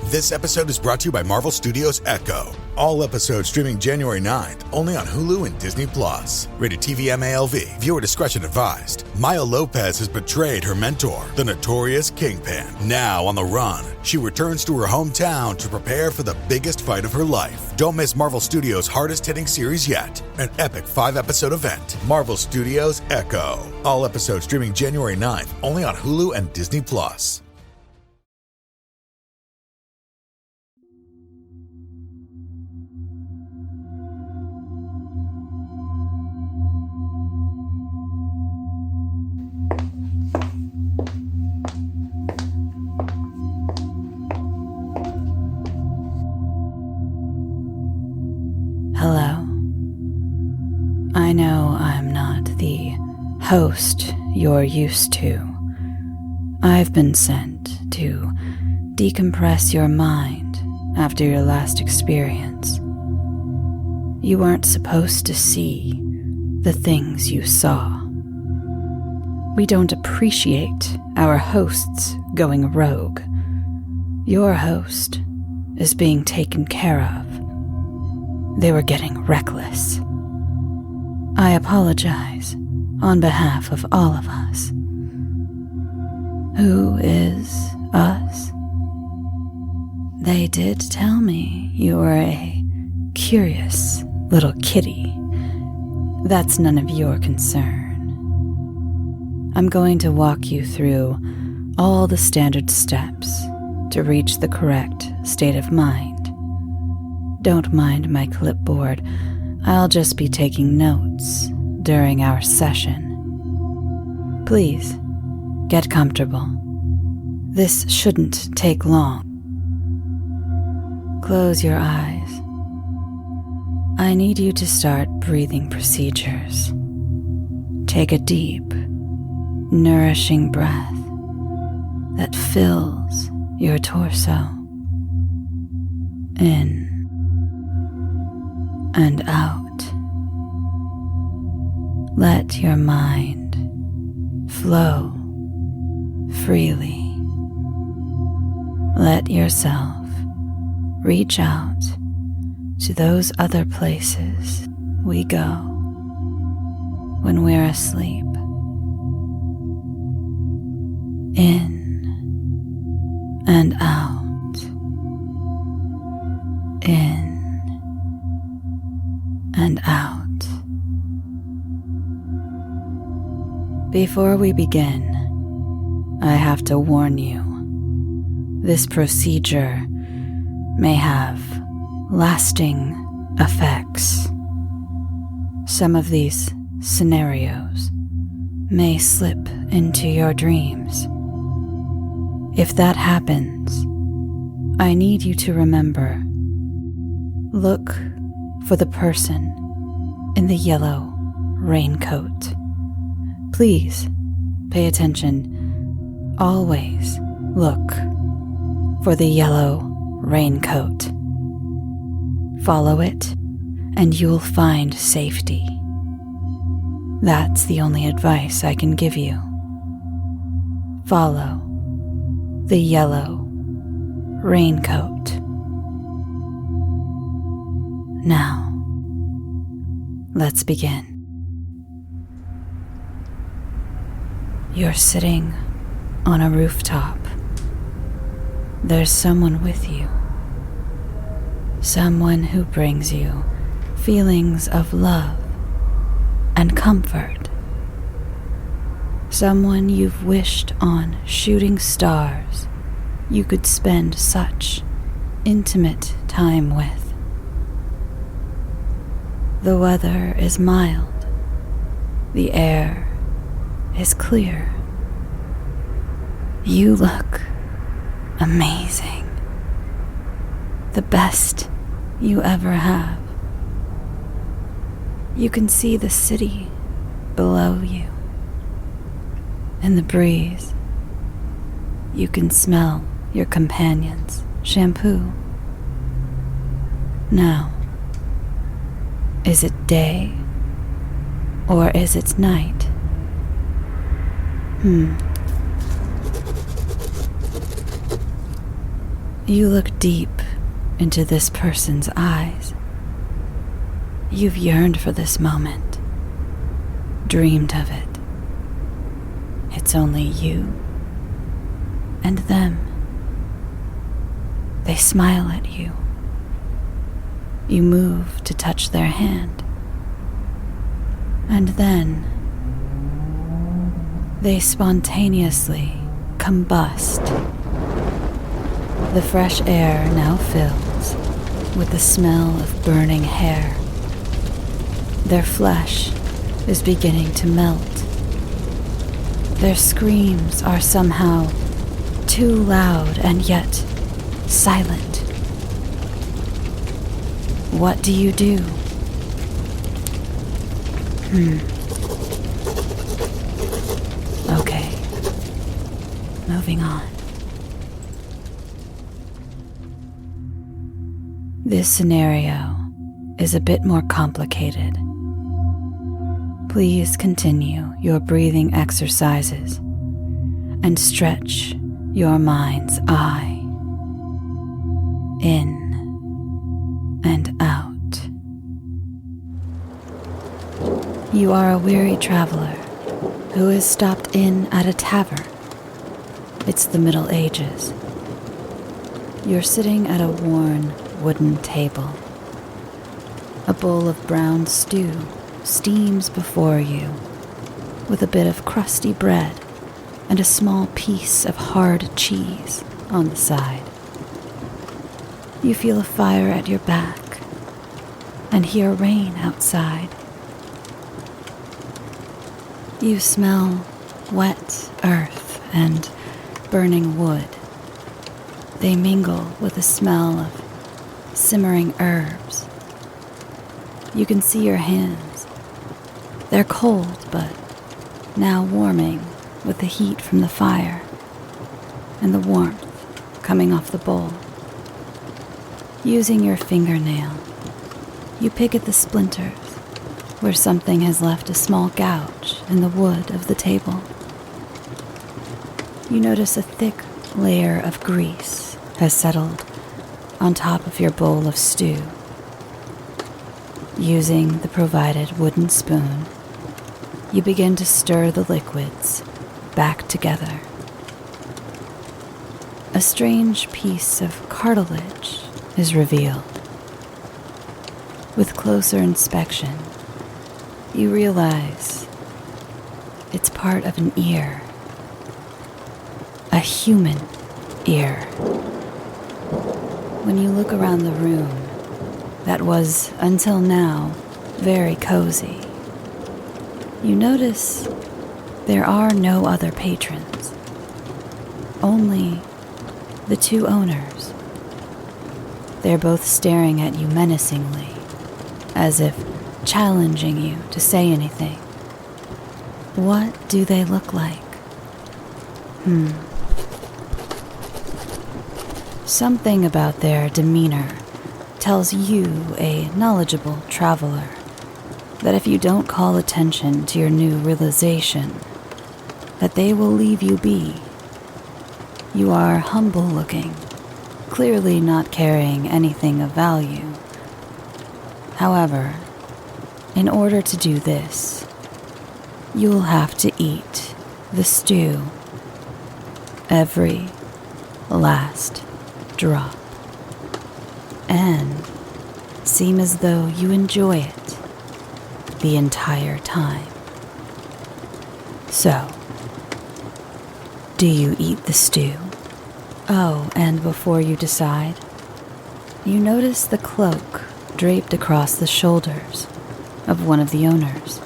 This episode is brought to you by Marvel Studios Echo. All episodes streaming January 9th, only on Hulu and Disney+. Rated TV MALV. Viewer discretion advised. Maya Lopez has betrayed her mentor, the notorious Kingpin. Now on the run, she returns to her hometown to prepare for the biggest fight of her life. Don't miss Marvel Studios' hardest-hitting series yet. An epic 5-episode event. Marvel Studios Echo. All episodes streaming January 9th, only on Hulu and Disney+. Hello. I know I'm not the host you're used to. I've been sent to decompress your mind after your last experience. You weren't supposed to see the things you saw. We don't appreciate our hosts going rogue. Your host is being taken care of. They were getting reckless. I apologize on behalf of all of us. Who is us? They did tell me you were a curious little kitty. That's none of your concern. I'm going to walk you through all the standard steps to reach the correct state of mind. Don't mind my clipboard. I'll just be taking notes during our session. Please, get comfortable. This shouldn't take long. Close your eyes. I need you to start breathing procedures. Take a deep, nourishing breath that fills your torso. In and out. Let your mind flow freely. Let yourself reach out to those other places we go when we're asleep. In and out. In and out. Before we begin, I have to warn you, this procedure may have lasting effects. Some of these scenarios may slip into your dreams. If that happens, I need you to remember, look for the person in the yellow raincoat. Please pay attention. Always look for the yellow raincoat. Follow it, and you'll find safety. That's the only advice I can give you. Follow the yellow raincoat. Now, let's begin. You're sitting on a rooftop. There's someone with you. Someone who brings you feelings of love and comfort. Someone you've wished on shooting stars you could spend such intimate time with. The weather is mild. The air is clear. You look amazing. The best you ever have. You can see the city below you. In the breeze, you can smell your companion's shampoo. Now, is it day or is it night? You look deep into this person's eyes. You've yearned for this moment, dreamed of it. It's only you and them. They smile at you. You move to touch their hand. And then they spontaneously combust. The fresh air now fills with the smell of burning hair. Their flesh is beginning to melt. Their screams are somehow too loud and yet silent. What do you do? Okay. Moving on. This scenario is a bit more complicated. Please continue your breathing exercises and stretch your mind's eye in and out. You are a weary traveler who has stopped in at a tavern. It's the Middle Ages. You're sitting at a worn wooden table. A bowl of brown stew steams before you, with a bit of crusty bread and a small piece of hard cheese on the side. You feel a fire at your back and hear rain outside. You smell wet earth and burning wood. They mingle with the smell of simmering herbs. You can see your hands. They're cold, but now warming with the heat from the fire and the warmth coming off the bowl. Using your fingernail, you pick at the splinters where something has left a small gouge in the wood of the table. You notice a thick layer of grease has settled on top of your bowl of stew. Using the provided wooden spoon, you begin to stir the liquids back together. A strange piece of cartilage is revealed. With closer inspection, you realize it's part of an ear. A human ear. When you look around the room, that was, until now, very cozy, you notice there are no other patrons. Only the two owners. They're both staring at you menacingly, as if challenging you to say anything. What do they look like? Something about their demeanor tells you, a knowledgeable traveler, that if you don't call attention to your new realization, that they will leave you be. You are humble looking, clearly not carrying anything of value. However, in order to do this, you'll have to eat the stew. Every last drop. And seem as though you enjoy it the entire time. So, do you eat the stew? Oh, and before you decide, you notice the cloak draped across the shoulders of one of the owners.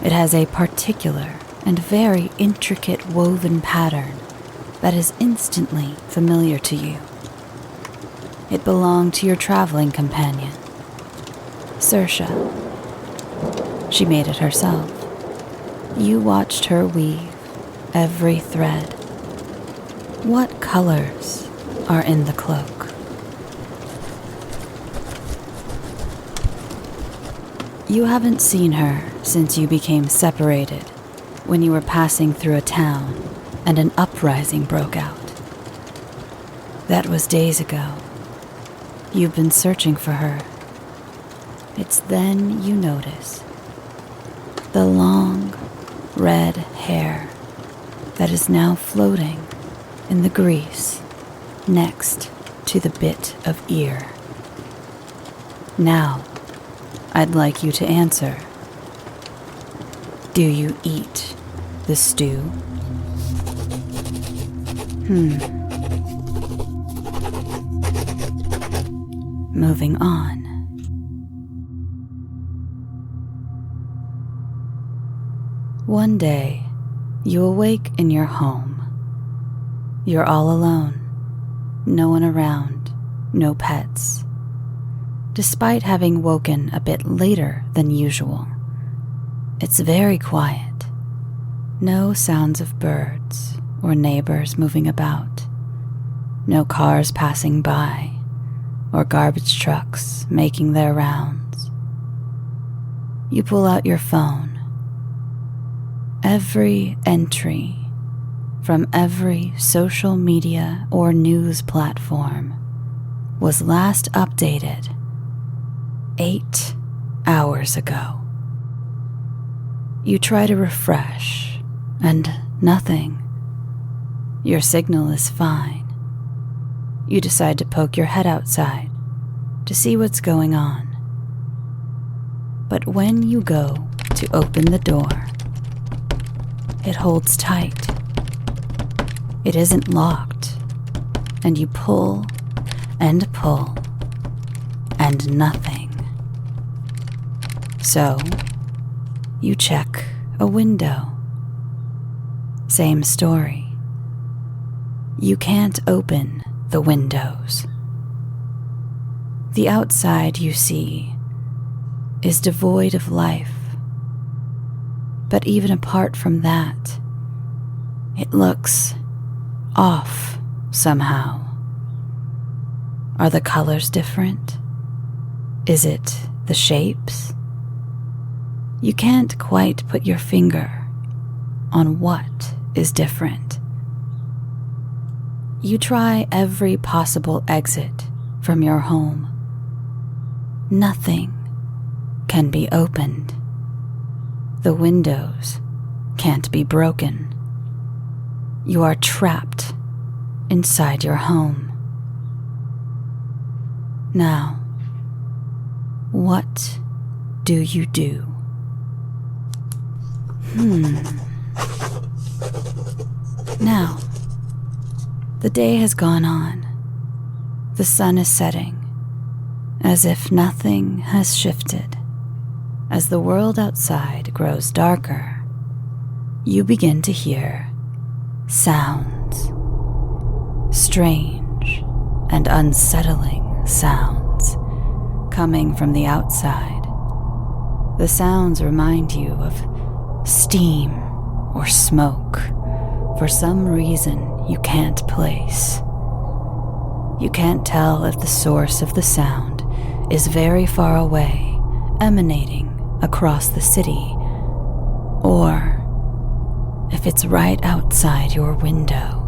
It has a particular and very intricate woven pattern that is instantly familiar to you. It belonged to your traveling companion, Saoirse. She made it herself. You watched her weave every thread. What colors are in the cloak? You haven't seen her since you became separated when you were passing through a town and an uprising broke out. That was days ago. You've been searching for her. It's then you notice the long, red hair that is now floating in the grease next to the bit of ear. Now, I'd like you to answer. Do you eat the stew? Moving on. One day, you awake in your home. You're all alone. No one around. No pets. Despite having woken a bit later than usual, it's very quiet. No sounds of birds or neighbors moving about. No cars passing by or garbage trucks making their rounds. You pull out your phone. Every entry from every social media or news platform was last updated 8 hours ago. You try to refresh, and nothing. Your signal is fine. You decide to poke your head outside to see what's going on. But when you go to open the door, it holds tight. It isn't locked, and you pull, and nothing. So, you check a window. Same story. You can't open the windows. The outside you see is devoid of life. But even apart from that, it looks off somehow. Are the colors different? Is it the shapes? You can't quite put your finger on what is different. You try every possible exit from your home. Nothing can be opened. The windows can't be broken. You are trapped inside your home. Now, what do you do? Now, the day has gone on. The sun is setting, as if nothing has shifted. As the world outside grows darker, you begin to hear sounds. Strange and unsettling sounds coming from the outside. The sounds remind you of steam or smoke for some reason you can't place. You can't tell if the source of the sound is very far away, emanating across the city, or if it's right outside your window.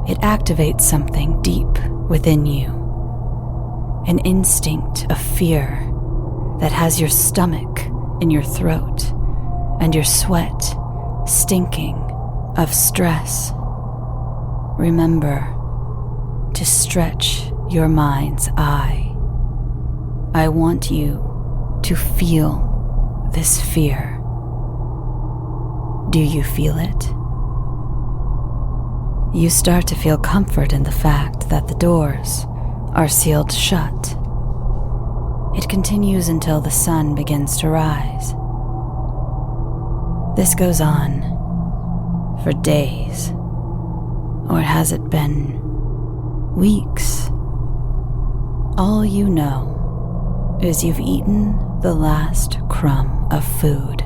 It activates something deep within you, an instinct of fear that has your stomach in your throat and your sweat stinking of stress. Remember to stretch your mind's eye. I want you to feel this fear. Do you feel it? You start to feel comfort in the fact that the doors are sealed shut. It continues until the sun begins to rise. This goes on for days, or has it been weeks? All you know is you've eaten the last crumb of food,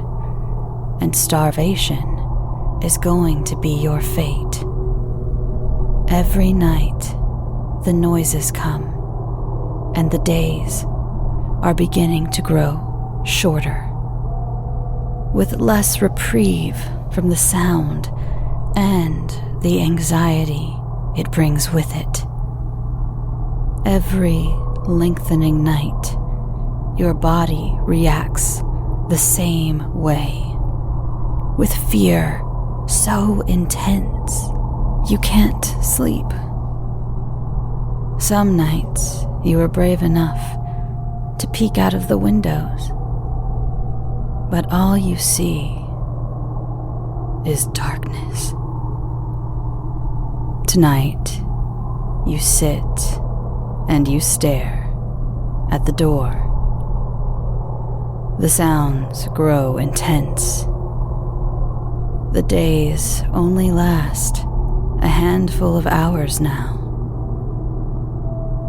and starvation is going to be your fate. Every night, the noises come, and the days are beginning to grow shorter, with less reprieve from the sound and the anxiety it brings with it. Every lengthening night, your body reacts the same way, with fear so intense you can't sleep. Some nights you are brave enough to peek out of the windows, but all you see is darkness. Tonight, you sit and you stare at the door. The sounds grow intense. The days only last a handful of hours now.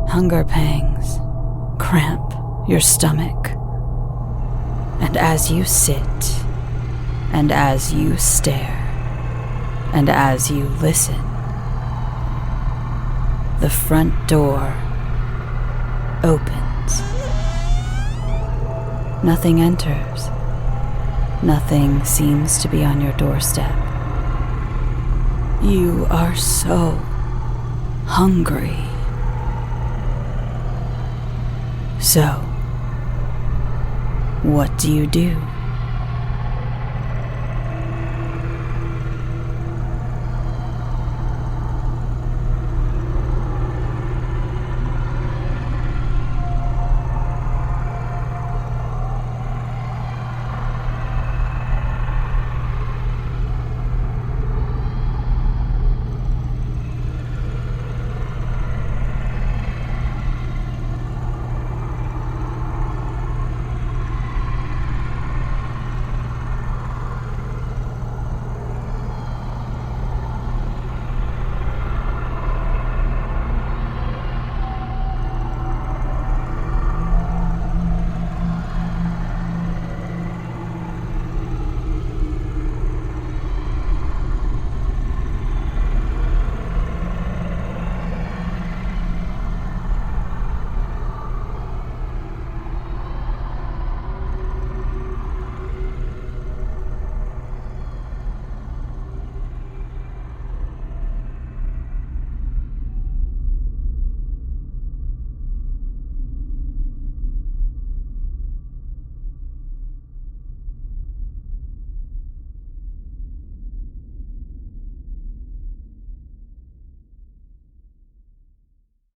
Hunger pangs cramp your stomach. And as you sit, and as you stare, and as you listen, the front door opens. Nothing enters. Nothing seems to be on your doorstep. You are so hungry. So, what do you do?